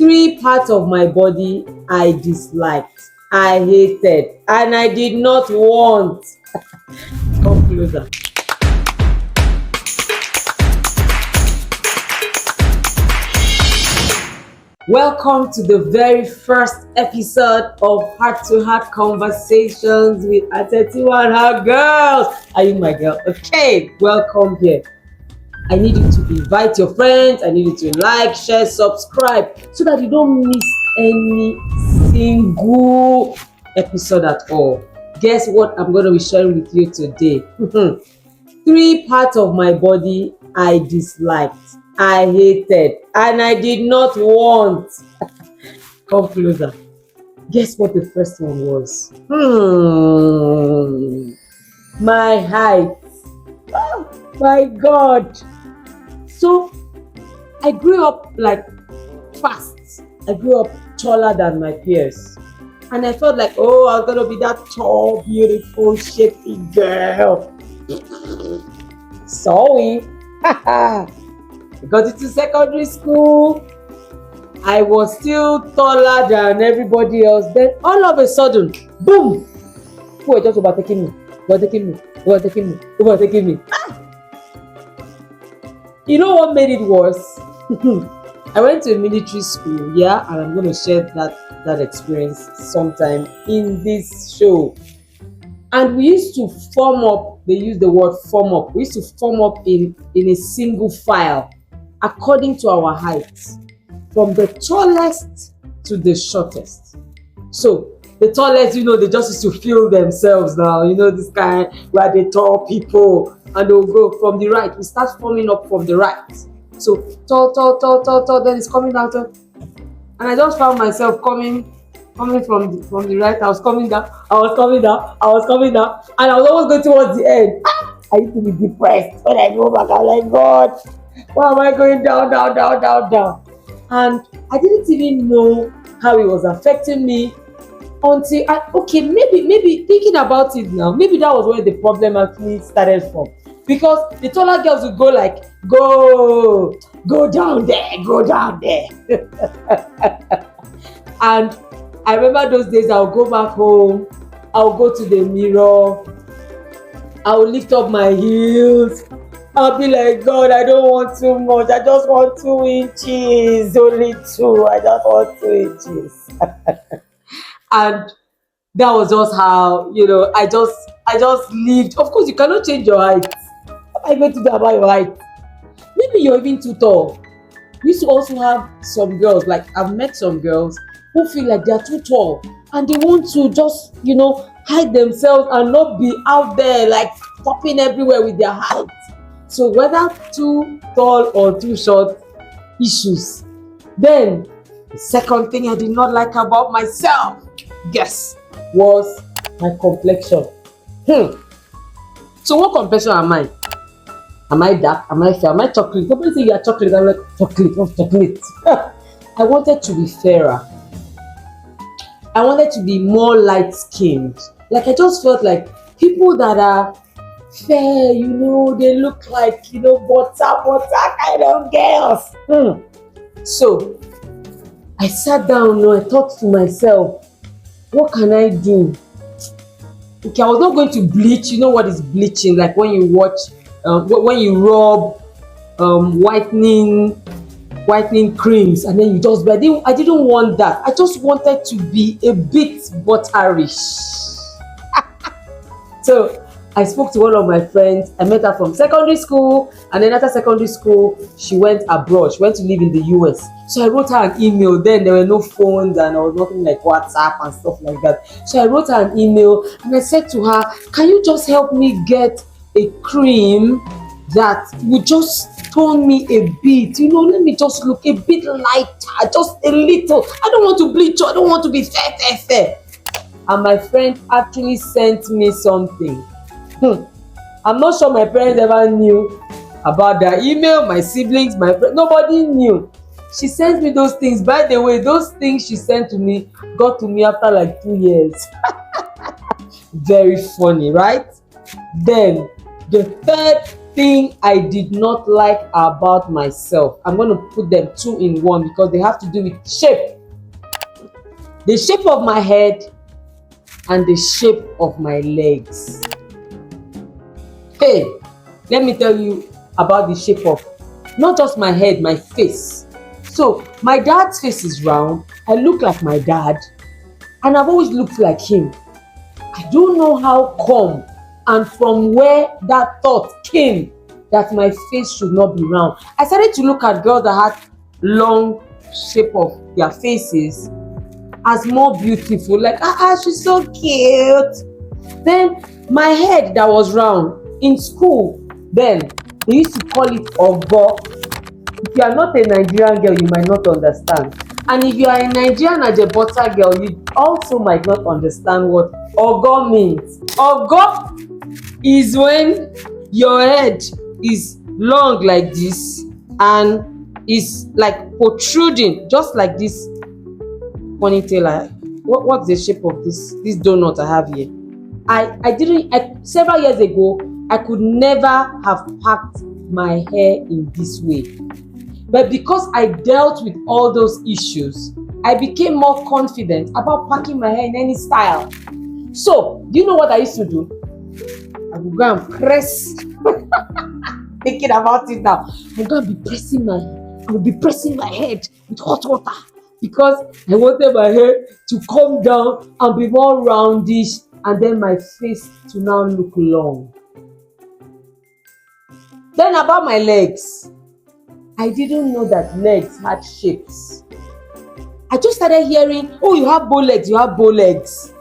Three parts of my body I disliked, I hated, and I did not want. Come closer. Welcome to the very first episode of Heart to Heart Conversations with Aunty Etima and her girls. Are you my girl? Okay, welcome here. I need you to invite your friends. I need you to like, share, subscribe so that you don't miss any single episode at all. Guess what I'm going to be sharing with you today? Three parts of my body I disliked, I hated, and I did not want. Come closer. Guess what the first one was? My height. Oh my God. So I grew up like fast. I grew up taller than my peers. And I felt like, oh, I'm gonna be that tall, beautiful, shapy girl. Sorry. Got into secondary school. I was still taller than everybody else. Then all of a sudden, boom! People were just overtaking me. You know what made it worse? I went to a military school, yeah, and I'm going to share that experience sometime in this show. And we used to form up, they use the word form up. We used to form up in a single file according to our heights, from the tallest to the shortest. So the tallest, they just used to feel themselves now, this kind where they tall people, and they'll go from the right. We start forming up from the right. So tall, then it's coming down to, and I just found myself coming from the right. I was coming down, and I was always going towards the end. I used to be depressed when I go back. I'm like, God, why am I going down? And I didn't even know how it was affecting me until maybe thinking about it now, maybe that was where the problem actually started from. Because the taller girls would go like, go down there. And I remember those days I'll go back home, I'll go to the mirror, I'll lift up my heels, I'll be like, God, I don't want too much, I just want 2 inches, only 2, I just want 2 inches. And that was just how, I just lived. Of course, you cannot change your height. What are you going to do about your height? Maybe you're even too tall. We used to also have some girls, like I've met some girls who feel like they're too tall and they want to just, hide themselves and not be out there like popping everywhere with their height. So whether too tall or too short, issues. Then the second thing I did not like about myself, guess, was my complexion. So what complexion am I? Am I dark? Am I fair? Am I chocolate? Nobody say you are chocolate. I'm like, chocolate. I wanted to be fairer. I wanted to be more light-skinned. Like, I just felt like people that are fair, they look like, butter kind of girls. So, I sat down and I thought to myself, what can I do? Okay, I was not going to bleach. You know what is bleaching? Like when you watch, when you rub whitening creams and then you just, but I didn't want that. I just wanted to be a bit butterish. So I spoke to one of my friends. I met her from secondary school, and then after secondary school, she went abroad. She went to live in the US. So I wrote her an email. Then there were no phones and there was nothing like WhatsApp and stuff like that. So I wrote her an email and I said to her, can you just help me get a cream that would just tone me a bit? Let me just look a bit lighter, just a little. I don't want to bleach, I don't want to be fair. And my friend actually sent me something. I'm not sure my parents ever knew about that email, my siblings, my friends, nobody knew. She sent me those things. By the way, those things she sent to me got to me after like 2 years. Very funny, right? Then the third thing I did not like about myself. I'm going to put them two in one because they have to do with shape. The shape of my head and the shape of my legs. Hey, let me tell you about the shape of not just my head, my face. So my dad's face is round. I look like my dad, and I've always looked like him. I don't know how come and from where that thought came that my face should not be round. I started to look at girls that had long shape of their faces as more beautiful, like she's so cute. Then my head that was round in school, then they used to call it ogo. If you are not a Nigerian girl, you might not understand. And if you are a Nigerian Ajebota girl, you also might not understand what ogo means. Ogo is when your head is long like this and is like protruding, just like this ponytail. What's the shape of this donut I have here? Several years ago, I could never have packed my hair in this way. But because I dealt with all those issues, I became more confident about packing my hair in any style. So, do you know what I used to do? I would go and press, thinking about it now, I would be pressing my head with hot water because I wanted my hair to come down and be more roundish, and then my face to now look long. Then about my legs, I didn't know that legs had shapes. I just started hearing, oh, you have bow legs, you have bow legs.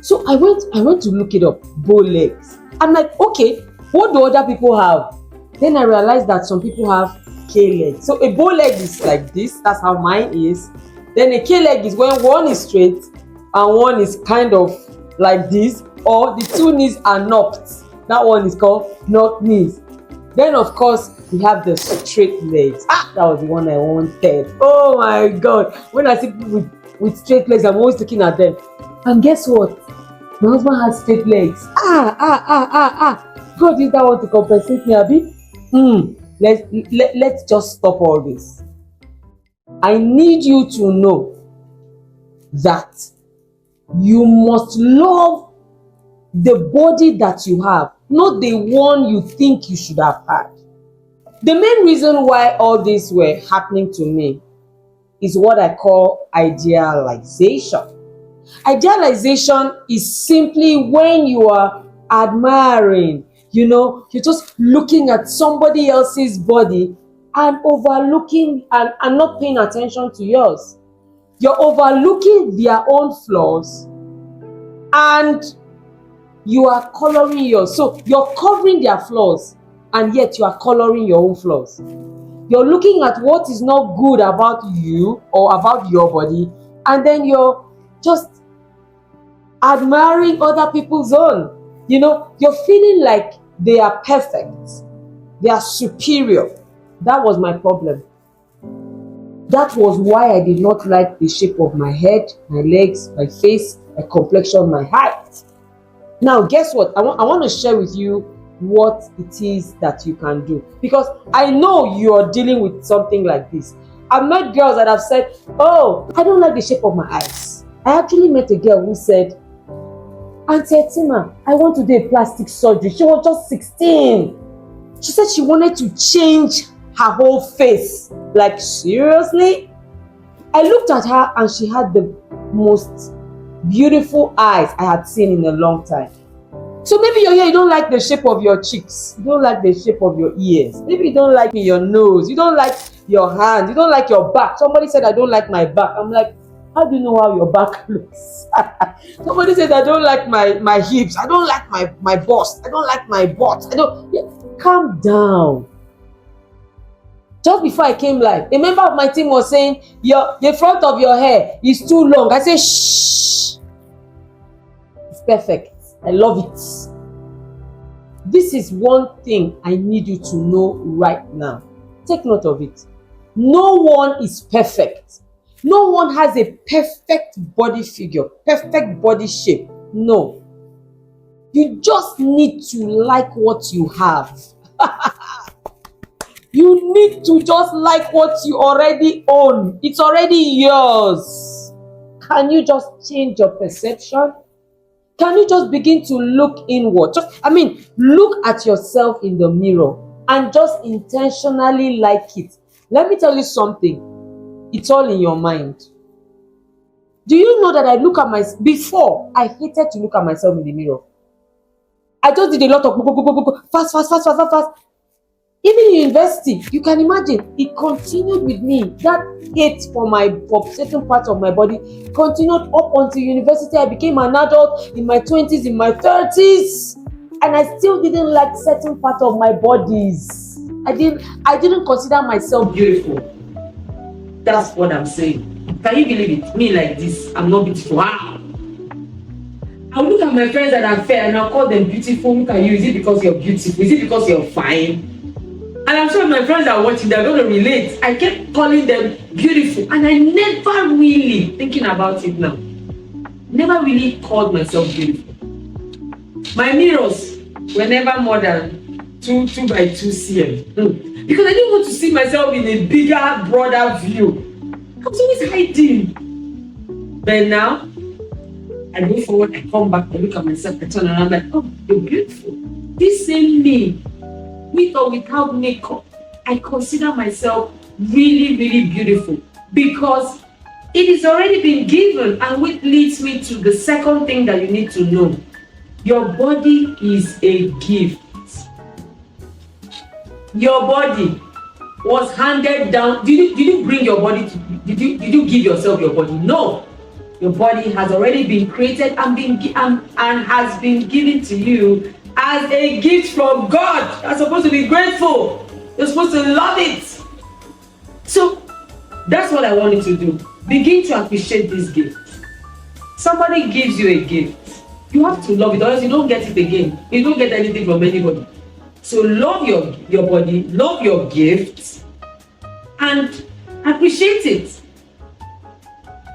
So I went to look it up, bow legs. I'm like, okay, what do other people have? Then I realized that some people have K-leg. So a bow leg is like this, that's how mine is. Then a K-leg is when one is straight and one is kind of like this, or the two knees are knocked. That one is called knock knees. Then of course we have the straight legs. That was the one I wanted. Oh my god. When I see people with straight legs, I'm always looking at them. And guess what? My husband has straight legs. God used that one to compensate me a bit. Let's just stop all this. I need you to know that you must love the body that you have, not the one you think you should have had. The main reason why all this were happening to me is what I call idealization. Idealization is simply when you are admiring, you're just looking at somebody else's body and overlooking and not paying attention to yours. You're overlooking their own flaws and you are coloring yours. So you're covering their flaws and yet you are coloring your own flaws. You're looking at what is not good about you or about your body, and then you're just admiring other people's own. You're feeling like they are perfect. They are superior. That was my problem. That was why I did not like the shape of my head, my legs, my face, my complexion, my height. Now, guess what? I want to share with you what it is that you can do. Because I know you are dealing with something like this. I've met girls that have said, oh, I don't like the shape of my eyes. I actually met a girl who said, Aunty Etima, I want to do a plastic surgery. She was just 16. She said she wanted to change her whole face. Like, seriously? I looked at her and she had the most beautiful eyes I had seen in a long time. So maybe you're here, you don't like the shape of your cheeks. You don't like the shape of your ears. Maybe you don't like your nose. You don't like your hand. You don't like your back. Somebody said, I don't like my back. I'm like, how do you know how your back looks? Somebody said, I don't like my hips. I don't like my bust. I don't like my butt. Calm down. Just before I came live, a member of my team was saying, the front of your hair is too long. I said, shh. It's perfect. I love it. This is one thing I need you to know right now. Take note of it. No one is perfect. No one has a perfect body figure, perfect body shape. No. You just need to like what you have. You need to just like what you already own. It's already yours. Can you just change your perception? Can you just begin to look inward? Look at yourself in the mirror and just intentionally like it. Let me tell you something. It's all in your mind. Do you know that I look at myself before? I hated to look at myself in the mirror. I just did a lot of fast. Even in university, you can imagine, it continued with me. That hate for certain parts of my body continued up until university. I became an adult in my 20s, in my 30s, and I still didn't like certain parts of my bodies. I didn't consider myself beautiful. That's what I'm saying. Can you believe it? Me like this, I'm not beautiful. Wow. I'll look at my friends that are fair and I'll call them beautiful. Look at you. Is it because you're beautiful? Is it because you're fine? And I'm sure my friends are watching, they're going to relate. I kept calling them beautiful. And I never really, thinking about it now, never really called myself beautiful. My mirrors were never more than 2 by 2 cm. Because I didn't want to see myself in a bigger, broader view. I was always hiding. But now, I go forward, I come back, I look at myself, I turn around, I'm like, oh, you're beautiful. This same me, with or without makeup, I consider myself really, really beautiful because it has already been given, and which leads me to the second thing that you need to know. Your body is a gift. Your body was handed down. Did you bring your body to, did you give yourself your body? No. Your body has already been created and has been given to you as a gift from God. You're supposed to be grateful. You're supposed to love it. So that's what I want you to do. Begin to appreciate this gift. Somebody gives you a gift. You have to love it, or else you don't get it again. You don't get anything from anybody. So love your body, love your gifts, and appreciate it.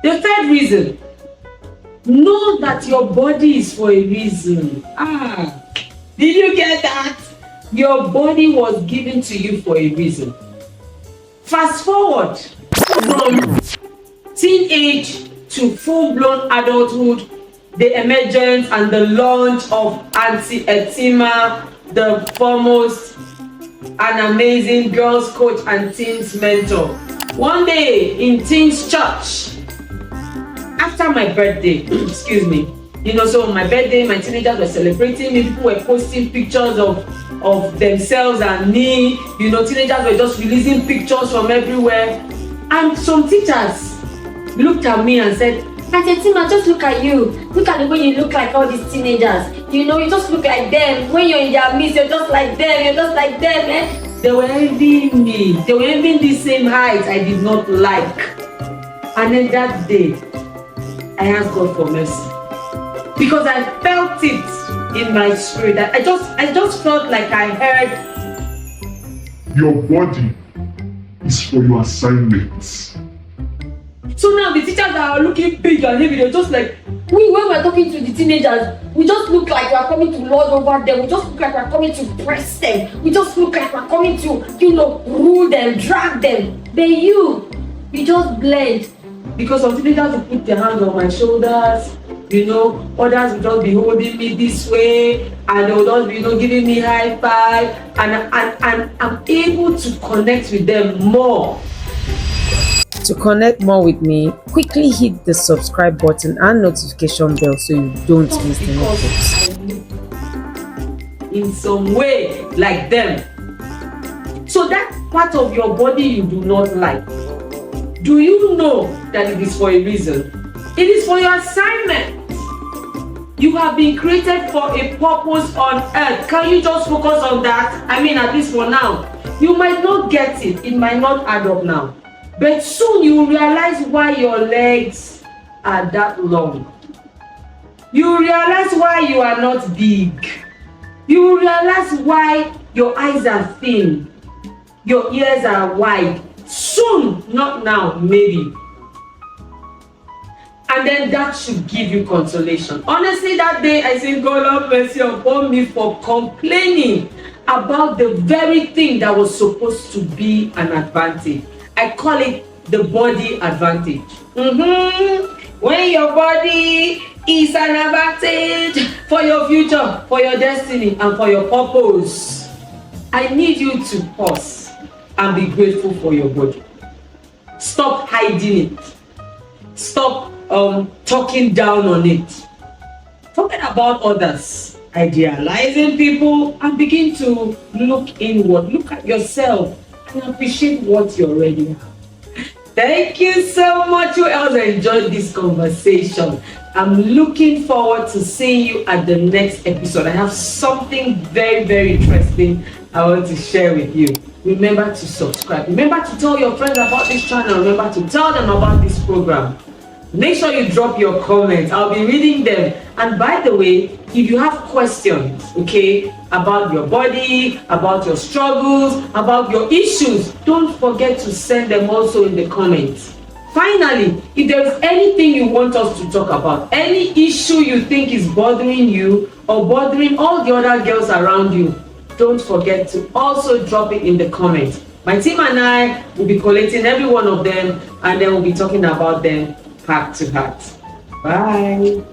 The third reason, know that your body is for a reason. Did you get that? Your body was given to you for a reason. Fast forward from teenage to full-blown adulthood, the emergence and the launch of Aunty Etima, the foremost and amazing girls coach and teens mentor. One day in teens church, after my birthday, excuse me, so on my birthday, my teenagers were celebrating me. People were posting pictures of themselves and me. Teenagers were just releasing pictures from everywhere. And some teachers looked at me and said, Aunty Etima, just look at you. Look at the way you look like all these teenagers. You just look like them. When you're in their midst, you're just like them. You're just like them, eh? They were envying me. They were envying the same height I did not like. And then that day, I asked God for mercy. Because I felt it in my spirit. I just felt like I heard, your body is for your assignments. So now the teachers are looking big and heavy. They're just like, when we're talking to the teenagers, we just look like we're coming to lord over them. We just look like we're coming to press them. We just look like we're coming to, rule them, drag them. But you just blend. Because some teenagers will put their hands on my shoulders, others will just be holding me this way, and they will just be, giving me high five, and I'm able to connect with them more. To connect more with me, quickly hit the subscribe button and notification bell so you don't miss the notifications. In some way, like them. So that part of your body you do not like, do you know that it is for a reason? It is for your assignment. You have been created for a purpose on earth. Can you just focus on that? At least for now. You might not get it. It might not add up now. But soon you will realize why your legs are that long. You will realize why you are not big. You will realize why your eyes are thin. Your ears are wide. Soon, not now, maybe. And then that should give you consolation. Honestly, that day I said, God have mercy upon me for complaining about the very thing that was supposed to be an advantage. I call it the body advantage. When your body is an advantage for your future, for your destiny, and for your purpose, I need you to pause and be grateful for your body. Stop hiding it. Stop talking down on it. Forget about others, idealizing people, and begin to look inward. Look at yourself and appreciate what you already have. Thank you so much. Who else enjoyed this conversation? I'm looking forward to seeing you at the next episode. I have something very, very interesting I want to share with you. Remember to subscribe. Remember to tell your friends about this channel. Remember to tell them about this program. Make sure you drop your comments. I'll be reading them. And by the way, if you have questions, okay, about your body, about your struggles, about your issues, don't forget to send them also in the comments. Finally, if there is anything you want us to talk about, any issue you think is bothering you or bothering all the other girls around you, don't forget to also drop it in the comments. My team and I will be collating every one of them, and then we'll be talking about them heart to heart. Bye.